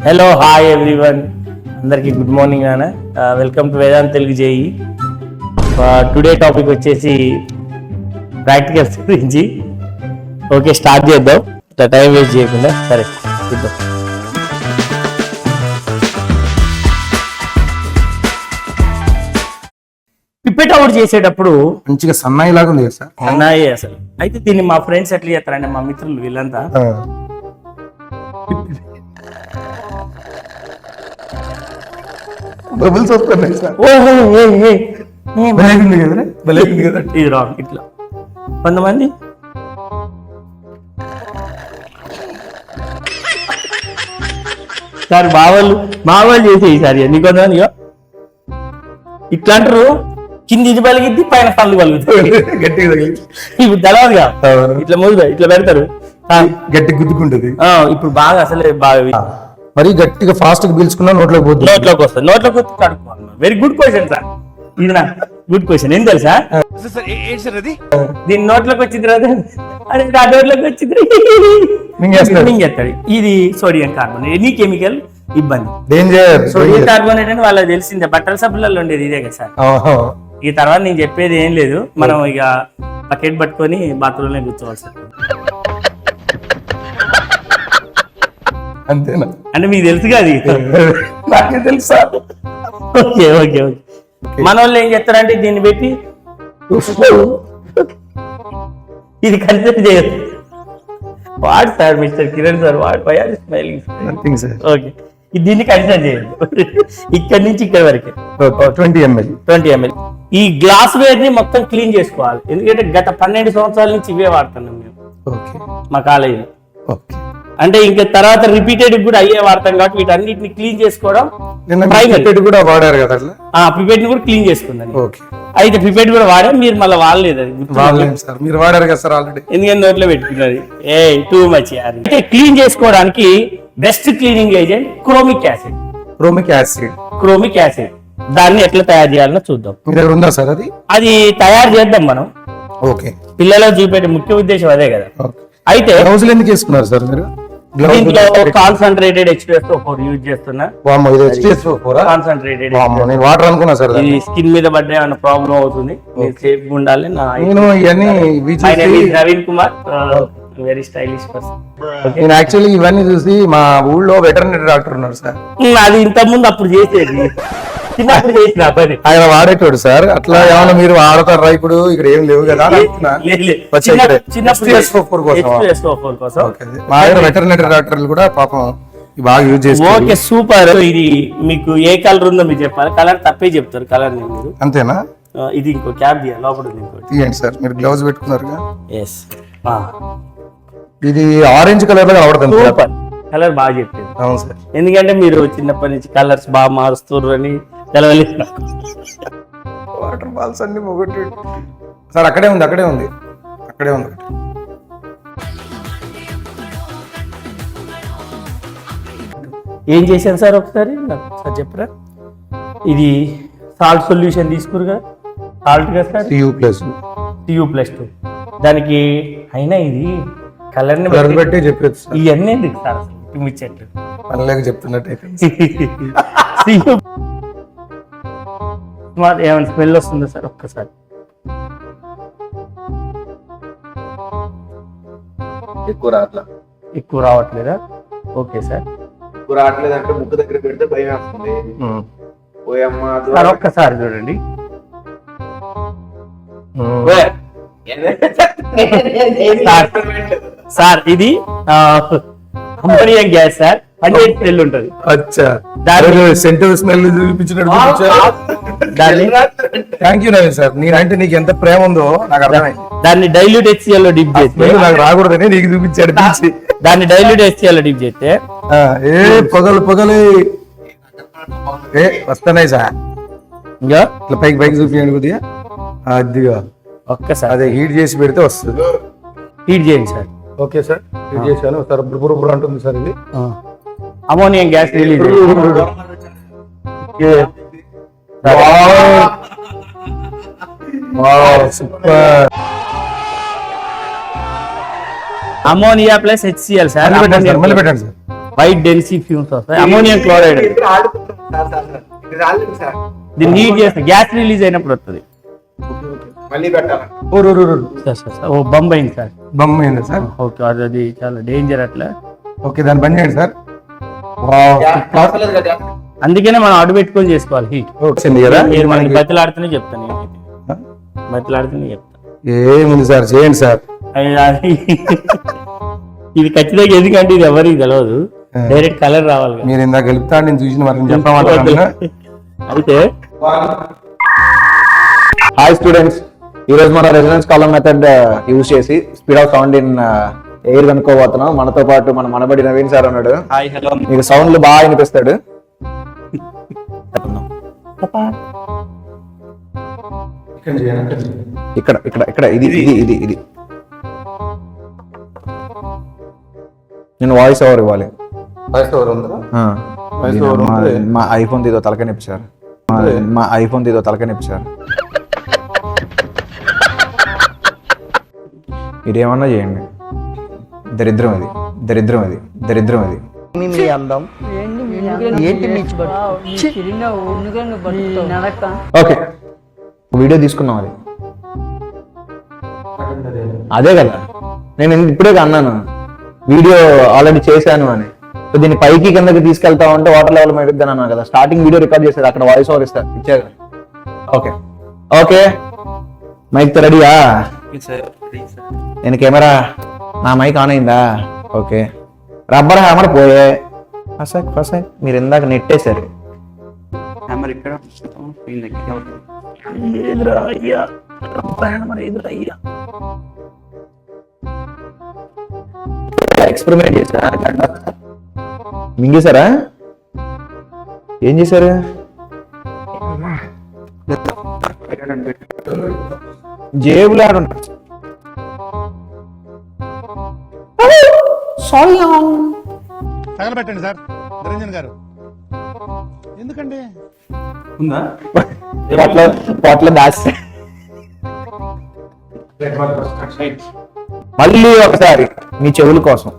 Hello hi everyone, అందరికీ good morning అన్న. Welcome to Vedant Telugu JEE. Today topic వచ్చేసి practicals గురించి. ఓకే, స్టార్ట్ చేద్దాం, ఇట్లా టైం వేస్ట్ చేయకుండా. సరే చూద్దాం. పిప్పెట్ అవుట్ చేసేటప్పుడు మంచిగా సన్నాయి లాగా ఉంది కదా సార్. సన్నాయి అసలు. అయితే దీన్ని మా ఫ్రెండ్స్ ఎట్లా చేస్తారంటే, మా మిత్రులు వీళ్ళంతా బబుల్స్ వస్తున్నాయి సార్. ఇది రాంగ్. ఇట్లా కొంతమంది సార్ మావాళ్ళు చేసేయి సార్. ఎన్ని కొంతమంది ఇట్లా అంటారు, కింది ఇది పలిగిద్ది, పైన పళ్ళు పలుగుతాయి. గట్టిగా తగిలి ఇప్పుడు తెలవదుగా, ఇట్లా మొదలు ఇట్లా పెడతారు, గట్టి గుద్దుకుంటది. ఇప్పుడు బాగా అసలే బాగా మరి గట్టిగా ఫాస్ట్ గా పీల్చుకున్నా నోట్లోకి పోతుంది. నోట్లోకి వస్తుంది, నోట్లోకి వచ్చి కడుక్కోవాలి. Very good question sir. ఇది నా గుడ్ క్వశ్చన్. ఏం తెలుసా, దీని నోట్లోకి వచ్చిన తర్వాత అదే ఆ నోట్లోకి వచ్చింది మింగేస్తాడు. ఇది సోడియం కార్బోనేట్. ఎనీ కెమికల్ ఇబ్బంది. డేంజర్. సోడియం కార్బోనేట్ అని వాళ్ళకి తెలిసిందే, బట్టల సబ్బులలో ఉండేది ఇదే కదా సార్. ఈ తర్వాత నేను చెప్పేది ఏం లేదు, మనం ఇక బకెట్ పట్టుకొని బాత్రూమ్ లో కూర్చోవాలి సార్. అంతేనా? అంటే మీకు తెలుసుగా అది. నాకే తెలుసా. Okay okay okay. మన వాళ్ళు ఏం చేస్తారంటే దీన్ని పెట్టి ఇది కన్సిడర్ చేయదు. వాడు సార్ మిస్టర్ కిరణ్ సార్, వాడు why are smiling sir. Okay, దీన్ని కన్సిడర్ చేయదు. ఇక్కడి నుంచి ఇక్కడ వరకే 20 ml. ఈ గ్లాస్ వేర్ ని మొత్తం క్లీన్ చేసుకోవాలి. ఎందుకంటే గత 12 సంవత్సరాల నుంచి ఇవే వాడుతున్నాం మేము మా కాలేజీలో. అంటే ఇంకా తర్వాత రిపీటెడ్ కూడా అయ్యే వాడతాం కాబట్టి వీటన్నిటిని క్లీన్ చేసుకోవడం. కూడా వాడారు కదా, పిపెట్ ని కూడా క్లీన్ చేసుకుందండి. అయితే పిపెట్ కూడా వాడాం, మీరు మళ్ళీ వాడలేదు. అది మీరు వాడారు కదా సార్ ఆల్రెడీ. ఎందుకంటే నోట్లో పెట్టుకున్నది టూ మచ్. అంటే క్లీన్ చేసుకోవడానికి best cleaning agent chronic acid. Chronic acid దాన్ని ఎట్లా తయారు చేయాలనో చూద్దాం. మీ దగ్గర ఉందా సార్ అది? అది తయారు చేద్దాం మనం. ఓకే, పిల్లలకు చూపెట్టే ముఖ్య ఉద్దేశం అదే కదా. అయితే గ్లౌజులు ఎందుకు వేసుకున్నారు సార్ మీరు? దీంట్లో కాన్సన్ట్రేటెడ్ H2SO4 యూజ్ చేస్తున్నా. కాన్సన్ట్రేటెడ్ వాటర్ అనుకున్నా సార్. ఇది స్కిన్ మీద పడ్డ ఏమైనా ప్రాబ్లం అవుతుంది, సేఫ్ గా ఉండాలి. నేను Naveen Kumar, very stylish person. నేను యాక్చువల్లీ ఇవన్నీ చూసి మా ఊళ్ళో వెటర్నరీ డాక్టర్ ఉన్నారు సార్. అది ఇంత ముందు అప్పుడు చేసేది, చిన్నప్పుడు చేసిన పని. ఆయన వాడేటోడు సార్. అట్లా ఏమన్నా మీరు వాడతారా? ఇప్పుడు ఇక్కడ ఏం లేవు కదా. మా వెటర్నరీ డాక్టర్లు కూడా పాపం బాగా యూజ్ చేస్తారు. Okay, super. ఇది మీకు ఏ కలర్ ఉందో మీరు చెప్పాలి. కలర్ తప్పే చెప్తారు కలర్. మీరు అంతేనా? ఇది ఇంకో క్యాప్ తీయాలి, లోపల తీయండి సార్. మీరు గ్లౌజ్ పెట్టుకున్నారుగా. ఎస్. ఇది ఆరెంజ్ కలర్ లో కనబడుతుంది. సూపర్ కలర్, బాగా చెప్పారు. అవును సార్, ఎందుకంటే మీరు చిన్నప్పటి నుంచి కలర్స్ బాగా మారుస్తున్నారు అని తెలవలేదు. వాటర్ బాల్స్ అన్ని మొగొట్టి సార్. అక్కడే ఉంది. ఏం చేశాను సార్ ఒకసారి నాకు సార్ చెప్పరా? ఇది సాల్ట్ సొల్యూషన్ తీసుకురుగా, సాల్ట్ కదా సార్, Cu+2. దానికి అయినా ఇది కలర్ ని బట్టి చెప్పేది. ఇవన్నీ ఎందుకు సార్ చెట్లు పనిలేక చెప్తున్నట్టయితే. ఏమైనా స్మెల్ వస్తుందా సార్? ఒక్కసారి ఎక్కువ రావట్లేదా? Okay sir. ఎక్కువ రావట్లేదు అంటే ముక్కు దగ్గర పెడితే భయం వస్తుంది. సార్ ఒక్కసారి చూడండి. సార్ ఇది అమ్మోనియం గ్యాస్ సార్. పంచేది స్మెల్ ఉంటది. స్మెల్ చూపించినట్టు. Thank you Naveen sir. నేనంటే నీకు ఎంత ప్రేమ ఉందో నాకు అర్థమైంది. దాన్ని డైల్యూట్ HCl లో డిప్ చేస్తే నాకు రాకూడదని నీకు చూపించాడు. దాన్ని డైల్యూట్ HCl లో డిప్ చేస్తే పొగలు వస్తున్నాయి సార్. ఇంకా ఇట్లా పైకి చూపించండి కొద్దిగా. అదిగా ఒక్కసారి అదే హీట్ చేసి పెడితే వస్తుంది. హీట్ చేయండి సార్. ఓకే సార్, హీట్ చేశాను సార్. బుర్ర అంటుంది సార్. ఇది ammonium gas release. Super. Ammonia plus HCl sir. మళ్ళీ పెట్టండి సార్. వైట్ డెన్సీ ఫ్యూమ్స్ వస్తాయి, అమోనియం క్లోరైడ్. ఇది ఆడుకుంటున్నాం సార్. ఇది రాలేదు సార్. దీన్ని హీట్ చేస్తే గ్యాస్ రిలీజ్ అయినప్పుడు వస్తుంది. మళ్ళీ పెట్టాలి. ఓ బంబ్ అయింది సార్. బొమ్మ అయిందా సార్? ఓకే, అది చాలా డేంజర్ అట్లా. ఓకే, దాన్ని బంద్ చేయండి సార్. అవసరం కదా. అందుకనే మనం అడ్డు పెట్టుకొని చేసుకోవాలి హీట్. వచ్చింది కదా, మీరు మనకి బతిలాడుతూనే చెప్తాను, బతిలాడుతూనే చెప్తాను. ఏముంది సార్, చేయండి సార్. ఇది ఖచ్చితంగా ఎందుకంటే ఇది ఎవరికి తెలియదు, డైరెక్ట్ కలర్ రావాలి కదా. మీరు ఇందాక గెలుపుతా నేను చూసిన వాటిని చెప్పమంటారా? అయితే హాయ్ స్టూడెంట్స్, ఈ రోజు మన రెసిడెన్స్ కాలమ్ మెథడ్ యూజ్ చేసి speed of sound in air కనుక్కోబోతున్నాం. మనతో పాటు మన మనబడి నవీన్ సార్ ఉన్నాడు. Hi, hello. మీకు సౌండ్లు బాగా వినిపిస్తాడు. ఇక్కడ ఇక్కడ ఇక్కడ ఇది ఇది ఇది ఇది నేను వాయిస్ ఓవర్ ఇవ్వాలి. వాయిస్ ఓవర్ ఉందా? ఆ. Voice over మా- ఉంది. మా ఐఫోన్ తీదో తలకనిప్పి సార్, మా ఐఫోన్ తీదో తలకనిప్పి సార్. ఇదేమన్నా చేయండి. దరిద్రం ఇది, దరిద్రం ఇది, దరిద్రం ఇది. ఓకే, వీడియో తీసుకున్నాం. అది అదే కదా నేను ఇప్పుడే అన్నాను, వీడియో ఆల్రెడీ చేశాను అని. సో దీన్ని పైకి కిందకి తీసుకెళ్తా ఉంటే వాటర్ లెవెల్ మెరుగుద్దని అన్నాను కదా. స్టార్టింగ్ వీడియో రికార్డ్ చేశారు, అక్కడ వాయిస్ ఓవర్ ఇచ్చారు. ఓకే ఓకే, మైక్ తో రెడీయా? నేను కెమెరా, నా మైక్ ఆన్ అయిందా? ఓకే, రబ్బర్ హ్యామర్ పోయే. ఫస్ట్ మీరు ఇందాక నెట్టేశారు. ఎక్స్పెరిమెంట్ చేశారా? మింగేశారా? ఏం చేశారు? జేబులో తగలబెట్టండి సార్ నిరంజన్ గారు, ఎందుకండి? పొట్లో దాచి. మళ్ళీ ఒకసారి మీ చెవుల కోసం.